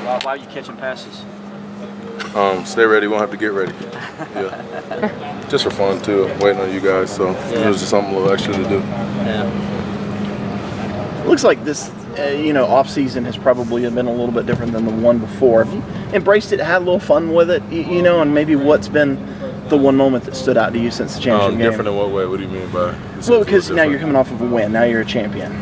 Why are you catching passes? Stay ready, won't have to get ready. Yeah. Just for fun too, waiting on you guys, so it was just something a little extra to do. Yeah. Looks like this, off season has probably been a little bit different than the one before. Have you embraced it, had a little fun with it, and maybe what's been the one moment that stood out to you since the championship game? Different in what way? What do you mean by? Well, because now you're coming off of a win. Now you're a champion.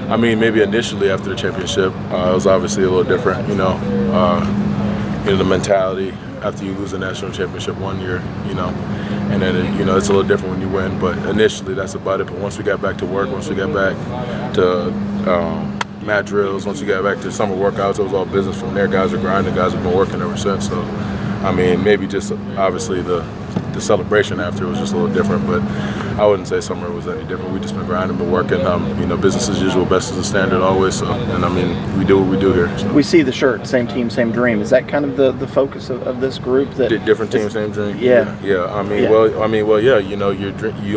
I mean, maybe initially after the championship, it was obviously a little different. The mentality after you lose a national championship one year, and then it's a little different when you win. But initially, that's about it. But once we got back to work, once we got back to mat drills, once we got back to summer workouts, it was all business from there. Guys are grinding. Guys have been working ever since. So, I mean, maybe just obviously the celebration after was just a little different, but I wouldn't say summer was any different. We just been grinding, been working. Business as usual, best is the standard always. So, and I mean, we do what we do here. So. We see the shirt, same team, same dream. Is that kind of the focus of this group? That different team, same dream. Yeah. You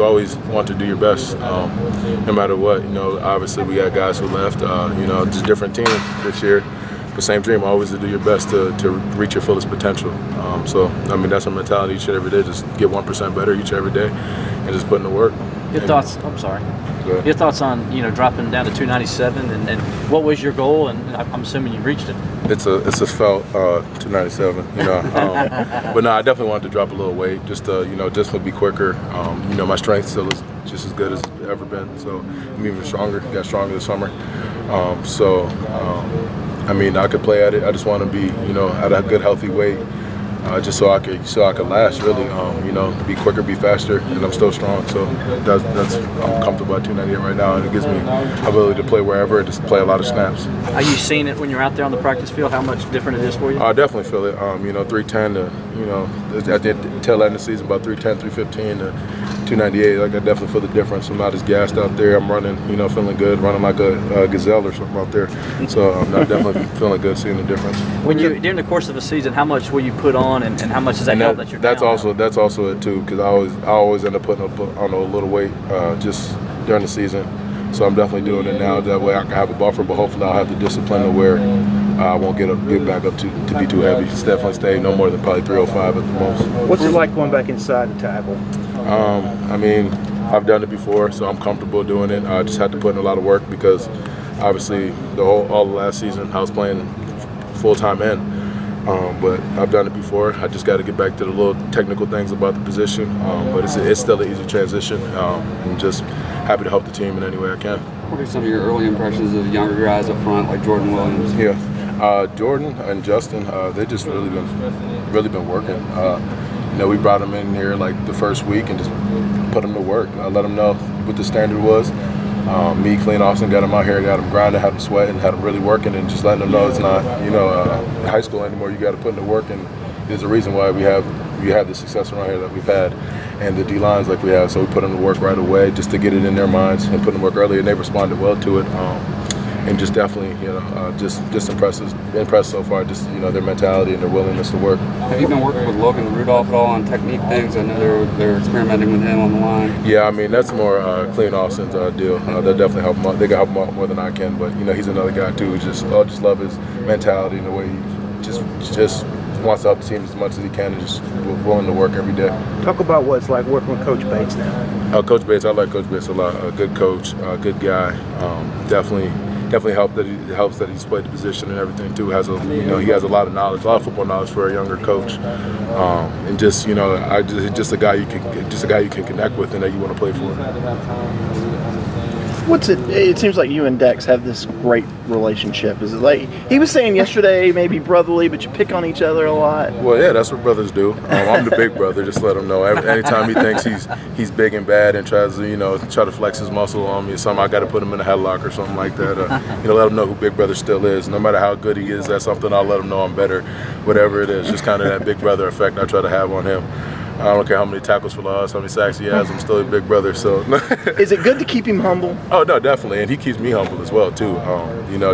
always want to do your best, no matter what. Obviously we got guys who left. Just different team this year. But same dream, always to do your best to reach your fullest potential. That's our mentality each and every day. Just get 1% better each and every day, and just put in the work. Your thoughts? I'm sorry. Your thoughts on dropping down to 297, and what was your goal? And I'm assuming you reached it. It's a felt 297. But no, I definitely wanted to drop a little weight, just to be quicker. My strength still is just as good as it's ever been. So I'm even stronger. Got stronger this summer. I could play at it. I just want to be, at a good, healthy weight, just so I could last. Really, be quicker, be faster, and I'm still strong. So I'm comfortable at 298 right now, and it gives me ability to play wherever and just play a lot of snaps. Are you seeing it when you're out there on the practice field? How much different it is for you? I definitely feel it. 310 to, at the tail end of the season, about 310, 315 to 298. I definitely feel the difference. I'm not as gassed out there. I'm running, feeling good, running like a gazelle or something out there. So I'm definitely feeling good, seeing the difference. During the course of a season, how much will you put on, and how much does that help that you're that's down also now? That's also it too, because I always end up putting on a little weight just during the season. So I'm definitely doing it now. That way I can have a buffer, but hopefully I'll have the discipline to where I won't get back up to be too heavy. It's definitely stay no more than probably 305 at the most. What's it like going back inside the tackle? I've done it before, so I'm comfortable doing it. I just had to put in a lot of work because obviously all the last season I was playing full-time end. But I've done it before. I just got to get back to the little technical things about the position. But it's still an easy transition. I'm just happy to help the team in any way I can. What are some of your early impressions of younger guys up front like Jordan Williams? Yeah, Jordan and Justin, they just really been working. We brought them in here like the first week and just put them to work. I let them know what the standard was. Me, Clean Austin, got them out here, got them grinding, had them sweating, had them really working, and just letting them know it's not, high school anymore. You got to put in the work, and there's a reason why we have the success around here that we've had, and the D lines like we have. So we put them to work right away, just to get it in their minds and put them to work early, and they responded well to it. And just definitely, just impressed so far. Just their mentality and their willingness to work. Have you been working with Logan Rudolph at all on technique things? I know they're experimenting with him on the line. Yeah, that's more Clean Austin's deal. They'll definitely help him out. They can help him out more than I can. But he's another guy too. Who just love his mentality and the way he just wants to help the team as much as he can, and just willing to work every day. Talk about what it's like working with Coach Bates now. Coach Bates, I like Coach Bates a lot. A good coach, good guy. Definitely helps that he's played the position and everything too. He has a lot of knowledge, a lot of football knowledge for a younger coach, and just a guy you can connect with and that you want to play for. It seems like you and Dex have this great relationship. Is it like he was saying yesterday, maybe brotherly, but you pick on each other a lot? Well, yeah, that's what brothers do. I'm the big brother. Just let him know. Anytime he thinks he's big and bad and tries to try to flex his muscle on me or something, I got to put him in a headlock or something like that. Let him know who big brother still is. No matter how good he is at something, I'll let him know I'm better. Whatever it is, just kind of that big brother effect I try to have on him. I don't care how many tackles for loss, how many sacks he has, I'm still a big brother. So, is it good to keep him humble? Oh no, definitely, and he keeps me humble as well too.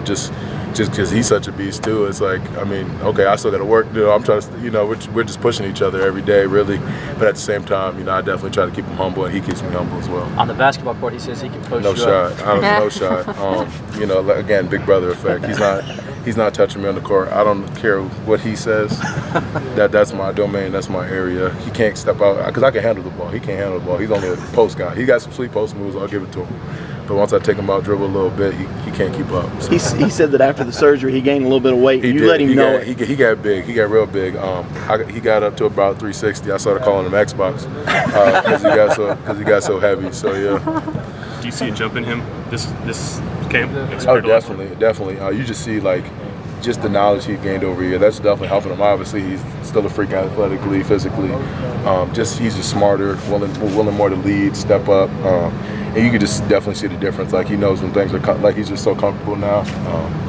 Just just because he's such a beast too. It's like, I mean, okay, I still got to work. I'm trying to, we're just pushing each other every day, really. But at the same time, I definitely try to keep him humble, and he keeps me humble as well. On the basketball court, he says he can post No you shot. up. No shot. Again, big brother effect. He's not touching me on the court. I don't care what he says. That's my domain. That's my area. He can't step out because I can handle the ball. He can't handle the ball. He's only a post guy. He got some sweet post moves. I'll give it to him. But once I take him out, dribble a little bit, he can't keep up. So. He said that after the surgery, he gained a little bit of weight. You let him know it. He got big. He got real big. He got up to about 360. I started calling him Xbox because he got so heavy. So yeah. Do you see a jump in him this camp? Oh, definitely. You just see just the knowledge he gained over here. That's definitely helping him. Obviously, he's still a freak athletically, physically. He's just smarter, willing more to lead, step up. And you can just definitely see the difference. Like he knows when things are he's just so comfortable now.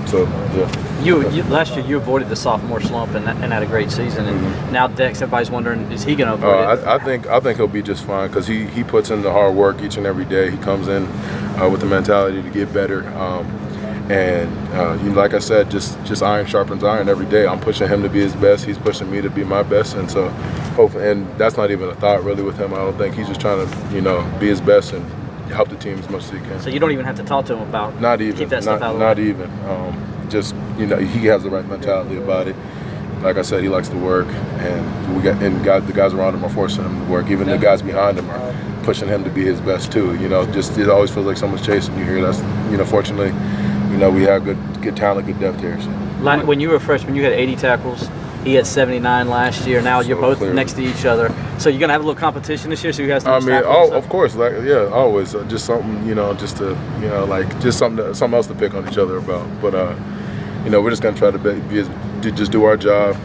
So yeah. You last year you avoided the sophomore slump and had a great season. And now Dex, everybody's wondering, is he going to avoid it? I think he'll be just fine because he puts in the hard work each and every day. He comes in with the mentality to get better. Like I said, just iron sharpens iron every day. I'm pushing him to be his best. He's pushing me to be my best, and so and that's not even a thought really with him. I don't think he's just trying to be his best and help the team as much as he can. So you don't even have to talk to him about keep that stuff out of the way. Not even. He has the right mentality about it. Like I said, he likes to work, and the guys around him are forcing him to work. Even the guys behind him are pushing him to be his best too. It always feels like someone's chasing you here. That's fortunately. We have good talent, good depth here. So. When you were a freshman, you had 80 tackles. He had 79 last year. Now you're both next to each other. So you're gonna have a little competition this year. So you guys. Of course, always. Just something, just to, just something else to pick on each other about. But we're just gonna try to just do our job.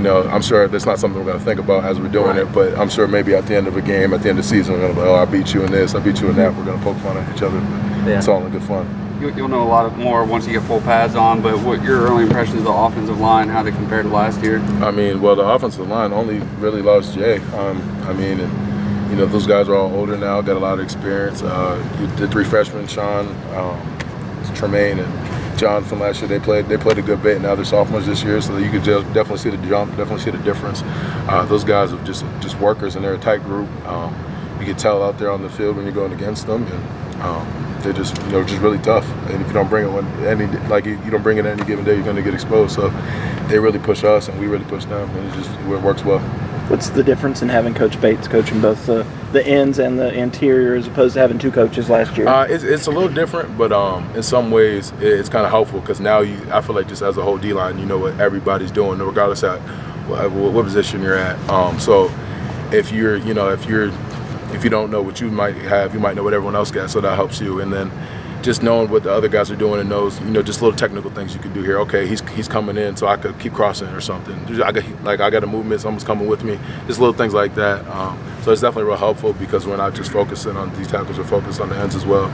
I'm sure that's not something we're going to think about as we're doing it, but I'm sure maybe at the end of a game, at the end of the season, we're going to be, I beat you in this, I beat you in that. We're going to poke fun at each other. But it's all in good fun. You'll know a lot more once you get full pads on, but what your early impressions of the offensive line, how they compare to last year? The offensive line only really lost Jay. Those guys are all older now, got a lot of experience. The three freshmen, Sean, Tremaine, and John from last year, they played a good bit. Now they're sophomores this year, so you could definitely see the jump, definitely see the difference. Those guys are just workers, and they're a tight group. You can tell out there on the field when you're going against them, and they're just really tough. And if you don't bring it you don't bring it any given day, you're going to get exposed. So they really push us, and we really push them, and it works well. What's the difference in having Coach Bates coaching both the ends and the interior as opposed to having two coaches last year? It's a little different, but in some ways it's kind of helpful because now I feel like just as a whole D-line, you know what everybody's doing, regardless of what position you're at. So if you don't know what you might have, you might know what everyone else got, so that helps you. And then just knowing what the other guys are doing and knows, just little technical things you can do here. Okay, he's coming in, so I could keep crossing or something. I got a movement, someone's coming with me. Just little things like that. So it's definitely real helpful because we're not just focusing on these tackles, we're focused on the ends as well.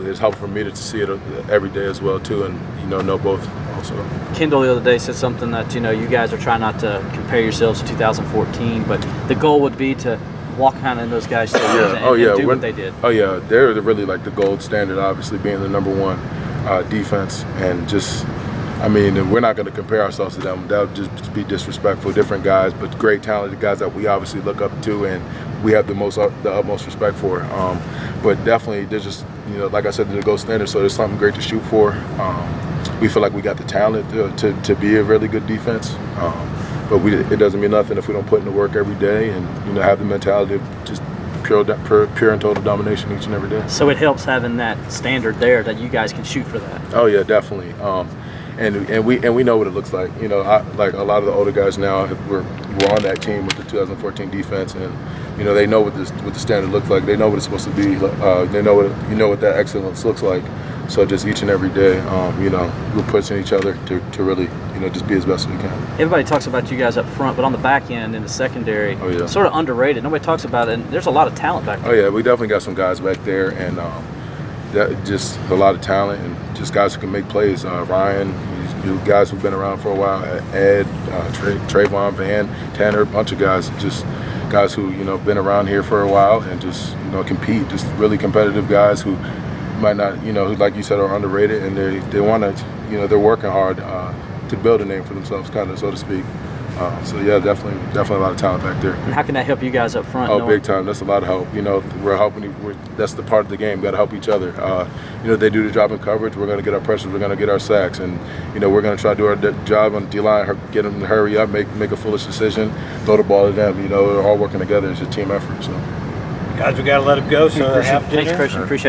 It's helpful for me to see it every day as well too, and know both also. Kendall the other day said something that you guys are trying not to compare yourselves to 2014, but the goal would be to walk kind of in those guys' shoes and do what they did. Oh yeah, they're really like the gold standard, obviously being the number one defense, and we're not going to compare ourselves to them. That would just be disrespectful. Different guys, but great talented guys that we obviously look up to, and we have the utmost respect for. But definitely, there's just like I said, they're the gold standard. So there's something great to shoot for. We feel like we got the talent to be a really good defense. But it doesn't mean nothing if we don't put in the work every day and have the mentality of just pure and total domination each and every day. So it helps having that standard there that you guys can shoot for that. Oh yeah, definitely. And we know what it looks like. Like a lot of the older guys now, we're on that team with the 2014 defense, and they know what the standard looks like. They know what it's supposed to be. They know what that excellence looks like. So just each and every day, we're pushing each other to really, just be as best as we can. Everybody talks about you guys up front, but on the back end in the secondary, sort of underrated. Nobody talks about it, and there's a lot of talent back there. Oh yeah, we definitely got some guys back there, and just a lot of talent, and just guys who can make plays. Ryan, guys who've been around for a while. Ed, Trayvon, Van, Tanner, a bunch of guys, just guys who been around here for a while and just compete. Just really competitive guys who might not, you know, like you said, are underrated, and they want to, you know, they're working hard to build a name for themselves, kind of, so to speak. So yeah, definitely a lot of talent back there. And how can that help you guys up front? Oh, big time. That's a lot of help. You know, we're helping. That's the part of the game. We got to help each other. You know, they do the job in coverage. We're going to get our pressures. We're going to get our sacks, and you know, we're going to try to do our job on D-line. Get them to hurry up, make a foolish decision, throw the ball to them. You know, we're all working together. It's a team effort. So, Guys, we got to let it go. So Thanks, Christian. Appreciate it.